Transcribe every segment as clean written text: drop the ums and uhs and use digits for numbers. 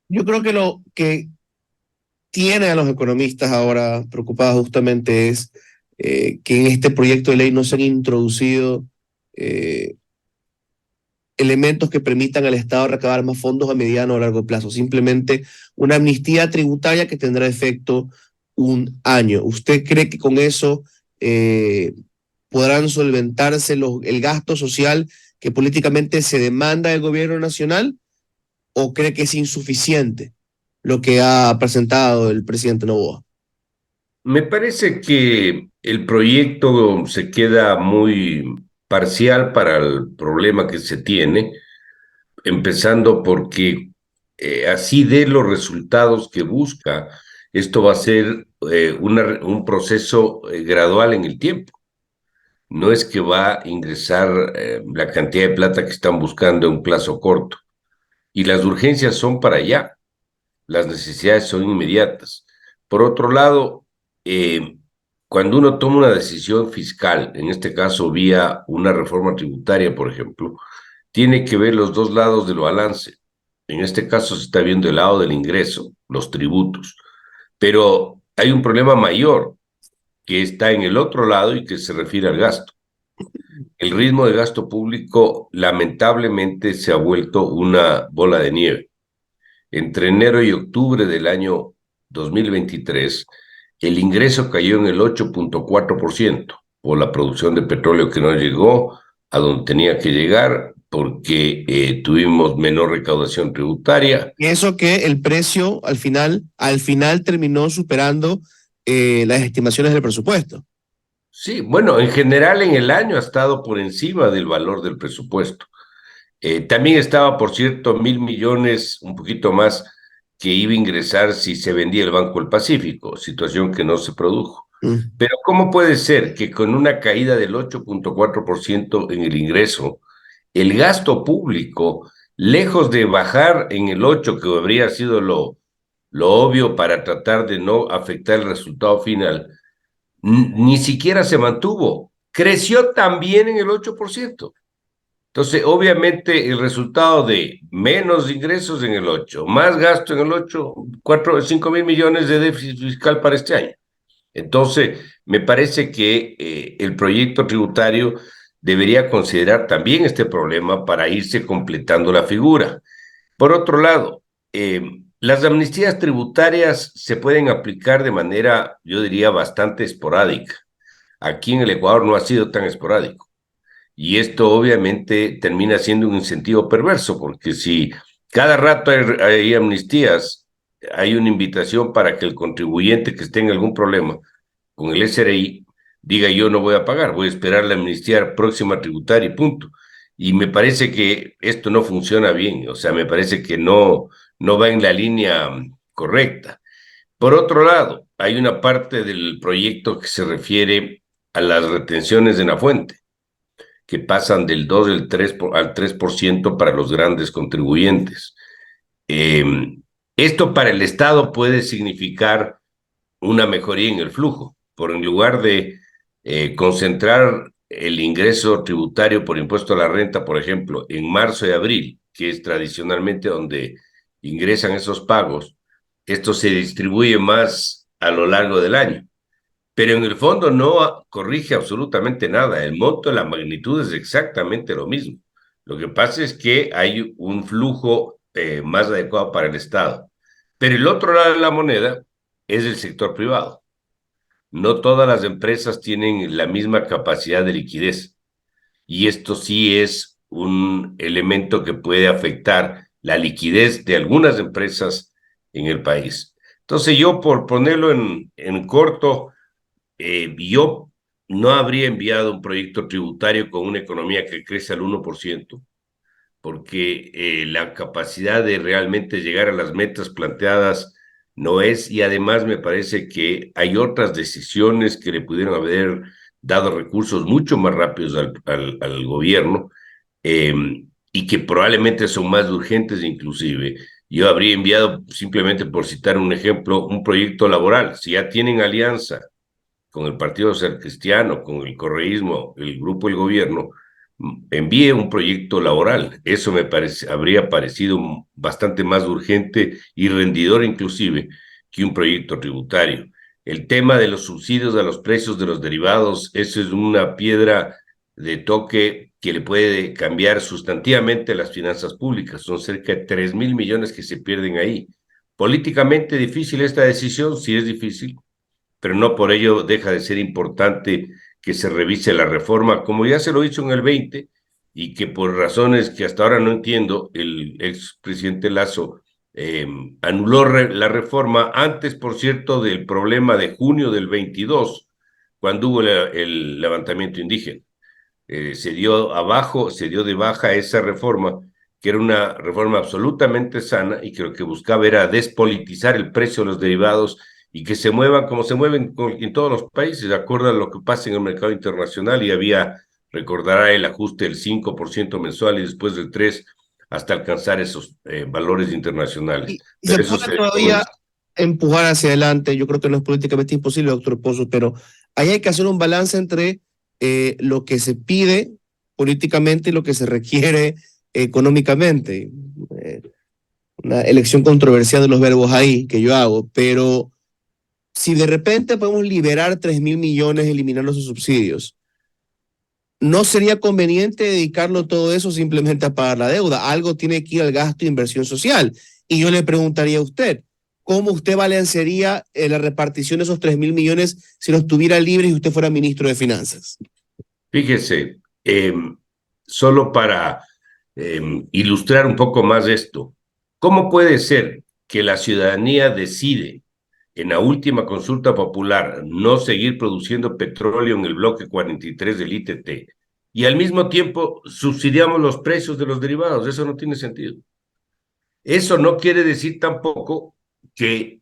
Yo creo que lo que tiene a los economistas ahora preocupados justamente es que en este proyecto de ley no se han introducido eh, elementos que permitan al Estado recabar más fondos a mediano o largo plazo. Simplemente una amnistía tributaria que tendrá efecto un año. ¿Usted cree que con eso eh, podrán solventarse el gasto social que políticamente se demanda del gobierno nacional o cree que es insuficiente lo que ha presentado el presidente Noboa? Me parece que el proyecto se queda muy parcial para el problema que se tiene, empezando porque así de los resultados que busca, esto va a ser un proceso gradual en el tiempo. No es que va a ingresar la cantidad de plata que están buscando en un plazo corto. Y las urgencias son para allá, las necesidades son inmediatas. Por otro lado, eh, cuando uno toma una decisión fiscal, en este caso vía una reforma tributaria, por ejemplo, tiene que ver los dos lados del balance. En este caso se está viendo el lado del ingreso, los tributos, pero hay un problema mayor que está en el otro lado y que se refiere al gasto. El ritmo de gasto público lamentablemente se ha vuelto una bola de nieve. Entre enero y octubre del año 2023, el ingreso cayó en el 8.4% por la producción de petróleo que no llegó a donde tenía que llegar porque tuvimos menor recaudación tributaria. Y eso que el precio al final terminó superando las estimaciones del presupuesto. Sí, bueno, en general en el año ha estado por encima del valor del presupuesto. También estaba, por cierto, 1.000 millones, un poquito más, que iba a ingresar si se vendía el Banco del Pacífico, situación que no se produjo. Mm. Pero ¿cómo puede ser que con una caída del 8.4% en el ingreso, el gasto público, lejos de bajar en el 8, que habría sido lo obvio para tratar de no afectar el resultado final, ni siquiera se mantuvo? Creció también en el 8%. Entonces, obviamente, el resultado de menos ingresos en el 8, más gasto en el 8, 5.000 millones de déficit fiscal para este año. Entonces, me parece que el proyecto tributario debería considerar también este problema para irse completando la figura. Por otro lado, las amnistías tributarias se pueden aplicar de manera, yo diría, bastante esporádica. Aquí en el Ecuador no ha sido tan esporádico. Y esto obviamente termina siendo un incentivo perverso, porque si cada rato hay amnistías, hay una invitación para que el contribuyente que esté en algún problema con el SRI diga yo no voy a pagar, voy a esperar la amnistía próxima tributaria y punto. Y me parece que esto no funciona bien, o sea, me parece que no va en la línea correcta. Por otro lado, hay una parte del proyecto que se refiere a las retenciones de la fuente que pasan del 2 al 3% para los grandes contribuyentes. Eh, Esto para el Estado puede significar una mejoría en el flujo, por en lugar de concentrar el ingreso tributario por impuesto a la renta, por ejemplo, en marzo y abril, que es tradicionalmente donde ingresan esos pagos, esto se distribuye más a lo largo del año. Pero en el fondo no corrige absolutamente nada. El monto, la magnitud es exactamente lo mismo. Lo que pasa es que hay un flujo más adecuado para el Estado. Pero el otro lado de la moneda es el sector privado. No todas las empresas tienen la misma capacidad de liquidez. Y esto sí es un elemento que puede afectar la liquidez de algunas empresas en el país. Entonces yo, por ponerlo en corto, yo no habría enviado un proyecto tributario con una economía que crece al 1%, porque la capacidad de realmente llegar a las metas planteadas no es, y además me parece que hay otras decisiones que le pudieron haber dado recursos mucho más rápidos al gobierno, eh, y que probablemente son más urgentes inclusive. Yo habría enviado, simplemente por citar un ejemplo, un proyecto laboral. Si ya tienen alianza con el Partido Social Cristiano, con el correísmo, el grupo del gobierno, envíe un proyecto laboral. Eso habría parecido bastante más urgente y rendidor inclusive que un proyecto tributario. El tema de los subsidios a los precios de los derivados, eso es una piedra de toque que le puede cambiar sustantivamente las finanzas públicas. Son cerca de 3.000 millones que se pierden ahí. Políticamente difícil esta decisión, sí es difícil, pero no por ello deja de ser importante que se revise la reforma, como ya se lo hizo en el 20, y que por razones que hasta ahora no entiendo, el expresidente Lazo anuló la reforma antes, por cierto, del problema de junio del 22, cuando hubo el levantamiento indígena. Se dio de baja esa reforma, que era una reforma absolutamente sana y que lo que buscaba era despolitizar el precio de los derivados y que se muevan como se mueven en todos los países, de acuerdo a lo que pasa en el mercado internacional, y recordará el ajuste del 5% mensual y después del 3% hasta alcanzar esos valores internacionales. Y se Pero eso puede se todavía empujar hacia adelante. Yo creo que no es políticamente imposible, doctor Pozo, pero ahí hay que hacer un balance entre lo que se pide políticamente y lo que se requiere económicamente. Eh, una elección controversial de los verbos ahí que yo hago, pero si de repente podemos liberar 3.000 millones eliminando sus subsidios, ¿no sería conveniente dedicarlo todo eso simplemente a pagar la deuda? Algo tiene que ir al gasto de inversión social. Y yo le preguntaría a usted, ¿cómo usted balancearía la repartición de esos 3.000 millones si los tuviera libres y usted fuera ministro de Finanzas? Fíjese, solo para ilustrar un poco más esto, ¿cómo puede ser que la ciudadanía decide en la última consulta popular no seguir produciendo petróleo en el bloque 43 del ITT y al mismo tiempo subsidiamos los precios de los derivados? Eso no tiene sentido. Eso no quiere decir tampoco que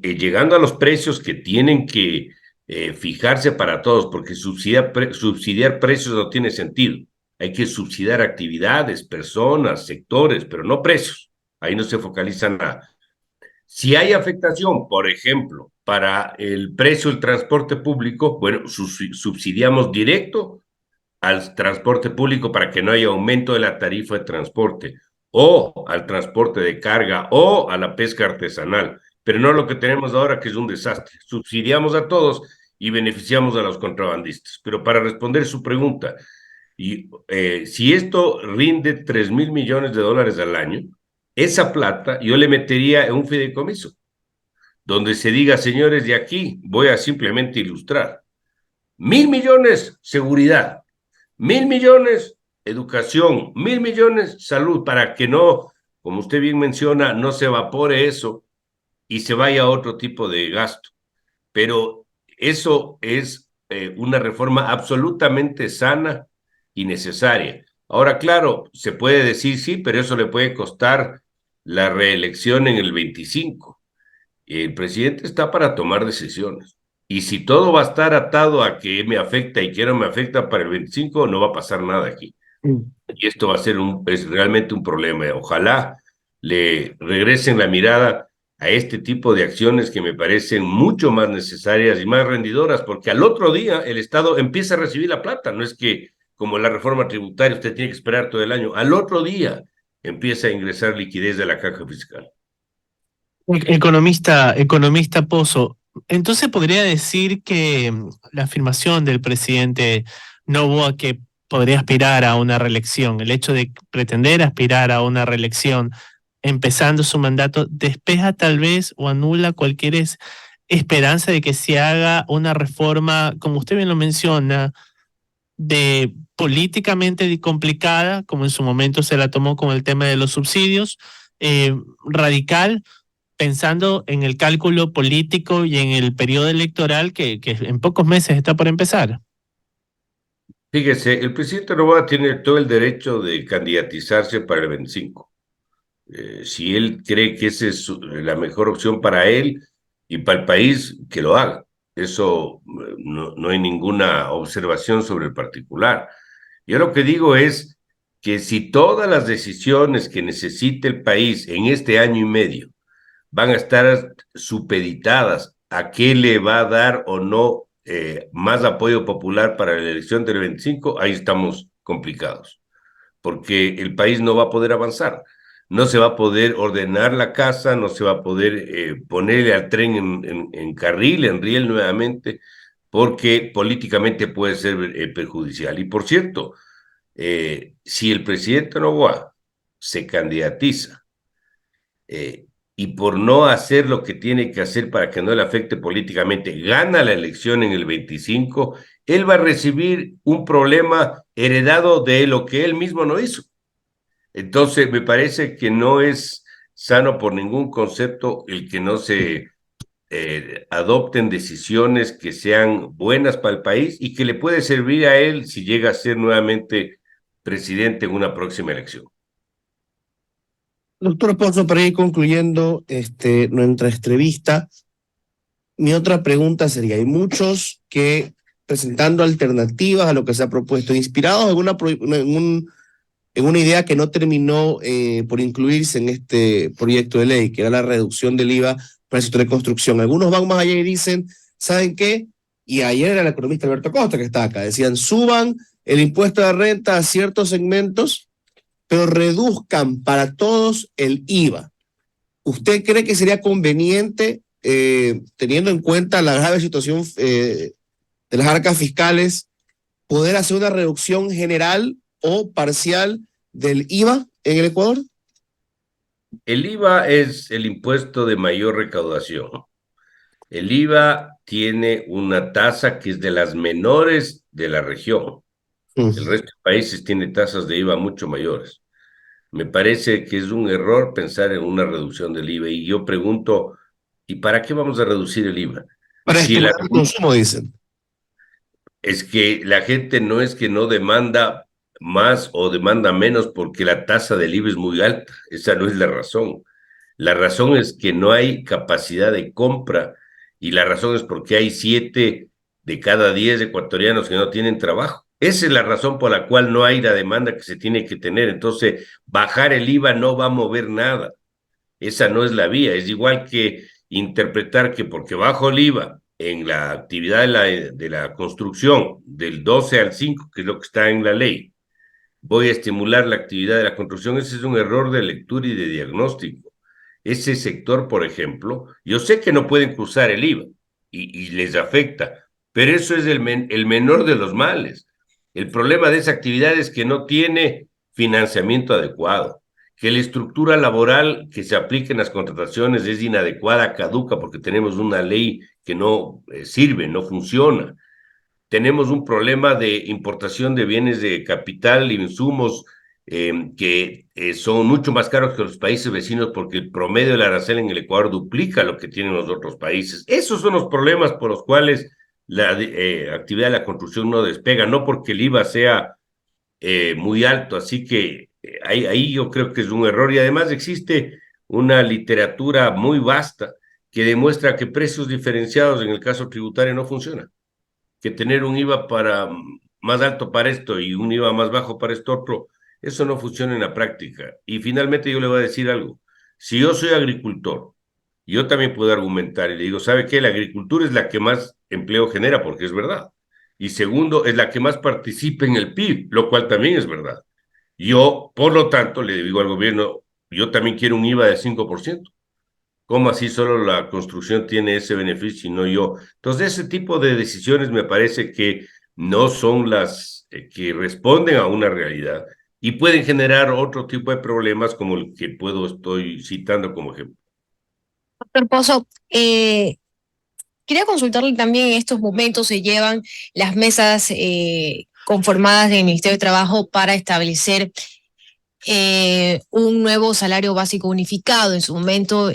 llegando a los precios que tienen que fijarse para todos, porque subsidiar precios no tiene sentido. Hay que subsidiar actividades, personas, sectores, pero no precios. Ahí no se focaliza nada. Si hay afectación, por ejemplo, para el precio del transporte público, bueno, subsidiamos directo al transporte público para que no haya aumento de la tarifa de transporte, o al transporte de carga, o a la pesca artesanal, pero no lo que tenemos ahora, que es un desastre. Subsidiamos a todos y beneficiamos a los contrabandistas. Pero para responder su pregunta, si esto rinde 3.000 millones de dólares al año, esa plata yo le metería en un fideicomiso, donde se diga, señores, de aquí voy a simplemente ilustrar. 1.000 millones, seguridad. 1.000 millones, educación. 1.000 millones, salud, para que no, como usted bien menciona, no se evapore eso y se vaya a otro tipo de gasto. Pero eso es una reforma absolutamente sana y necesaria. Ahora, claro, se puede decir sí, pero eso le puede costar la reelección en el 25. El presidente está para tomar decisiones. Y si todo va a estar atado a que me afecta y que no me afecta para el 25, no va a pasar nada aquí. Y esto va a ser es realmente un problema. Ojalá le regresen la mirada a este tipo de acciones que me parecen mucho más necesarias y más rendidoras, porque al otro día el Estado empieza a recibir la plata. No es que como la reforma tributaria usted tiene que esperar todo el año. Al otro día empieza a ingresar liquidez de la caja fiscal. Economista Pozo, entonces podría decir que la afirmación del presidente Noboa que podría aspirar a una reelección, el hecho de pretender aspirar a una reelección empezando su mandato, despeja tal vez o anula cualquier esperanza de que se haga una reforma, como usted bien lo menciona, de políticamente complicada, como en su momento se la tomó con el tema de los subsidios, radical, pensando en el cálculo político y en el periodo electoral que en pocos meses está por empezar. Fíjese, el presidente Noboa tiene todo el derecho de candidatizarse para el 25. Si él cree que esa es la mejor opción para él y para el país, que lo haga. Eso no hay ninguna observación sobre el particular. Yo lo que digo es que si todas las decisiones que necesite el país en este año y medio van a estar supeditadas a qué le va a dar o no más apoyo popular para la elección del 25, ahí estamos complicados, porque el país no va a poder avanzar. No se va a poder ordenar la casa, no se va a poder ponerle al tren en carril, en riel nuevamente, porque políticamente puede ser perjudicial. Y por cierto, si el presidente Noboa se candidatiza y por no hacer lo que tiene que hacer para que no le afecte políticamente, gana la elección en el 25, él va a recibir un problema heredado de lo que él mismo no hizo. Entonces, me parece que no es sano por ningún concepto el que no se adopten decisiones que sean buenas para el país y que le puede servir a él si llega a ser nuevamente presidente en una próxima elección. Doctor Pozo, para ir concluyendo nuestra entrevista, mi otra pregunta sería, hay muchos que presentando alternativas a lo que se ha propuesto, inspirados en una idea que no terminó por incluirse en este proyecto de ley, que era la reducción del IVA para el sector de construcción. Algunos van más allá y dicen, ¿saben qué? Y ayer era el economista Alberto Costa que está acá, decían, suban el impuesto de renta a ciertos segmentos, pero reduzcan para todos el IVA. ¿Usted cree que sería conveniente, teniendo en cuenta la grave situación de las arcas fiscales, poder hacer una reducción general o parcial del IVA en el Ecuador? El IVA es el impuesto de mayor recaudación. El IVA tiene una tasa que es de las menores de la región. El resto de países tiene tasas de IVA mucho mayores. Me parece que es un error pensar en una reducción del IVA. Y yo pregunto, ¿y para qué vamos a reducir el IVA? Para Si estimular el consumo, dicen. es que la gente no es que no demanda más o demanda menos porque la tasa del IVA es muy alta. Esa no es la razón. La razón es que no hay capacidad de compra y la razón es porque hay 7 de cada 10 ecuatorianos que no tienen trabajo. Esa es la razón por la cual no hay la demanda que se tiene que tener. Entonces, bajar el IVA no va a mover nada. Esa no es la vía. Es igual que interpretar que porque bajo el IVA en la actividad de la construcción del 12 al 5, que es lo que está en la ley, voy a estimular la actividad de la construcción. Ese es un error de lectura y de diagnóstico. Ese sector, por ejemplo, yo sé que no pueden cruzar el IVA y les afecta, pero eso es el menor de los males. El problema de esa actividad es que no tiene financiamiento adecuado, que la estructura laboral que se aplica en las contrataciones es inadecuada, caduca, porque tenemos una ley que no sirve, no funciona. Tenemos un problema de importación de bienes de capital y insumos que son mucho más caros que los países vecinos porque el promedio del arancel en el Ecuador duplica lo que tienen los otros países. Esos son los problemas por los cuales la actividad de la construcción no despega, no porque el IVA sea muy alto. Así que ahí yo creo que es un error y además existe una literatura muy vasta que demuestra que precios diferenciados en el caso tributario no funcionan, que tener un IVA más alto para esto y un IVA más bajo para esto otro, eso no funciona en la práctica. Y finalmente yo le voy a decir algo. Si yo soy agricultor, yo también puedo argumentar y le digo, ¿sabe qué? La agricultura es la que más empleo genera, porque es verdad. Y segundo, es la que más participa en el PIB, lo cual también es verdad. Yo, por lo tanto, le digo al gobierno, yo también quiero un IVA de 5%. ¿Cómo así solo la construcción tiene ese beneficio y no yo? Entonces, ese tipo de decisiones me parece que no son las que responden a una realidad y pueden generar otro tipo de problemas como el que estoy citando como ejemplo. Doctor Pozo, quería consultarle también en estos momentos se llevan las mesas conformadas del Ministerio de Trabajo para establecer un nuevo salario básico unificado. En su momento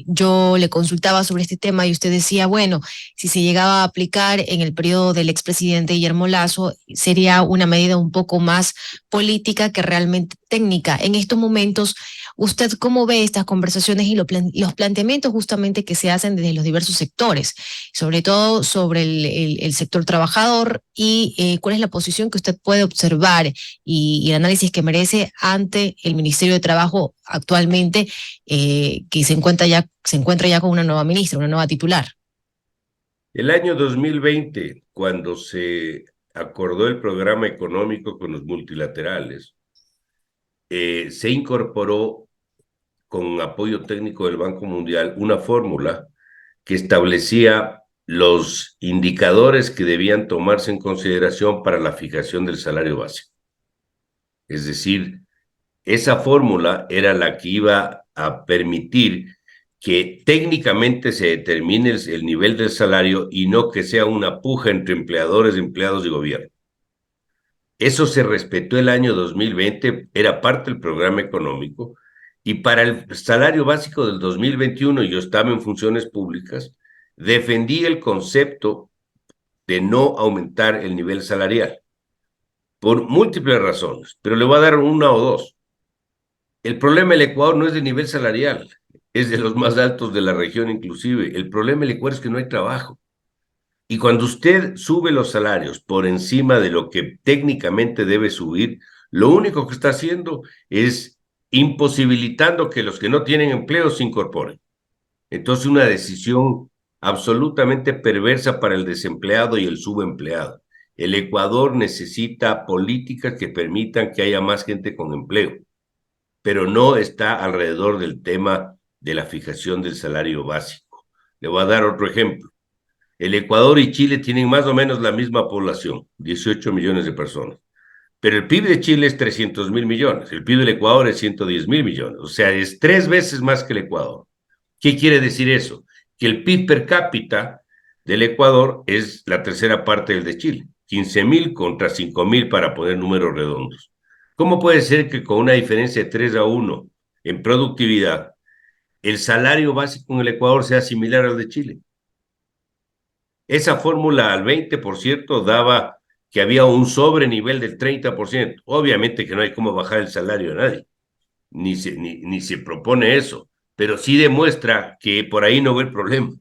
yo le consultaba sobre este tema y usted decía, bueno, si se llegaba a aplicar en el periodo del expresidente Guillermo Lasso, sería una medida un poco más política que realmente técnica. En estos momentos, ¿usted cómo ve estas conversaciones y los planteamientos justamente que se hacen desde los diversos sectores, sobre todo sobre el sector trabajador y cuál es la posición que usted puede observar y el análisis que merece ante el Ministerio de Trabajo actualmente, que se encuentra ya con una nueva ministra, una nueva titular? El año 2020, cuando se acordó el programa económico con los multilaterales, se incorporó con apoyo técnico del Banco Mundial una fórmula que establecía los indicadores que debían tomarse en consideración para la fijación del salario básico. Es decir, esa fórmula era la que iba a permitir que técnicamente se determine el nivel del salario y no que sea una puja entre empleadores, empleados y gobierno. Eso se respetó el año 2020, era parte del programa económico, y para el salario básico del 2021, yo estaba en funciones públicas, defendí el concepto de no aumentar el nivel salarial, por múltiples razones, pero le voy a dar una o dos. El problema del Ecuador no es de nivel salarial, es de los más altos de la región inclusive. El problema del Ecuador es que no hay trabajo. Y cuando usted sube los salarios por encima de lo que técnicamente debe subir, lo único que está haciendo es imposibilitando que los que no tienen empleo se incorporen. Entonces, una decisión absolutamente perversa para el desempleado y el subempleado. El Ecuador necesita políticas que permitan que haya más gente con empleo, pero no está alrededor del tema de la fijación del salario básico. Le voy a dar otro ejemplo. El Ecuador y Chile tienen más o menos la misma población, 18 millones de personas, pero el PIB de Chile es 300.000 millones, el PIB del Ecuador es 110.000 millones, o sea, es 3 veces más que el Ecuador. ¿Qué quiere decir eso? Que el PIB per cápita del Ecuador es la tercera parte del de Chile, 15.000 contra 5.000 para poner números redondos. ¿Cómo puede ser que con una diferencia de 3-1 en productividad, el salario básico en el Ecuador sea similar al de Chile? Esa fórmula al 20% daba que había un sobrenivel del 30%. Obviamente que no hay cómo bajar el salario de nadie, ni se propone eso, pero sí demuestra que por ahí no va el problema.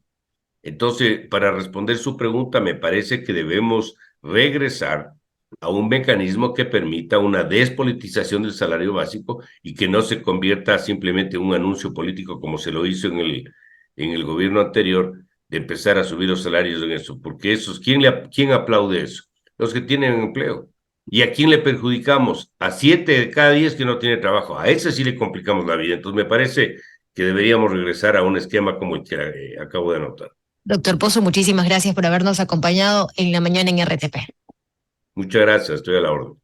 Entonces, para responder su pregunta, me parece que debemos regresar a un mecanismo que permita una despolitización del salario básico y que no se convierta simplemente en un anuncio político como se lo hizo en el gobierno anterior, de empezar a subir los salarios en eso, porque esos, ¿quién aplaude eso? Los que tienen empleo. ¿Y a quién le perjudicamos? A 7 de cada 10 que no tiene trabajo. A ese sí le complicamos la vida. Entonces me parece que deberíamos regresar a un esquema como el que acabo de anotar. Doctor Pozo, muchísimas gracias por habernos acompañado en la mañana en RTP. Muchas gracias, estoy a la orden.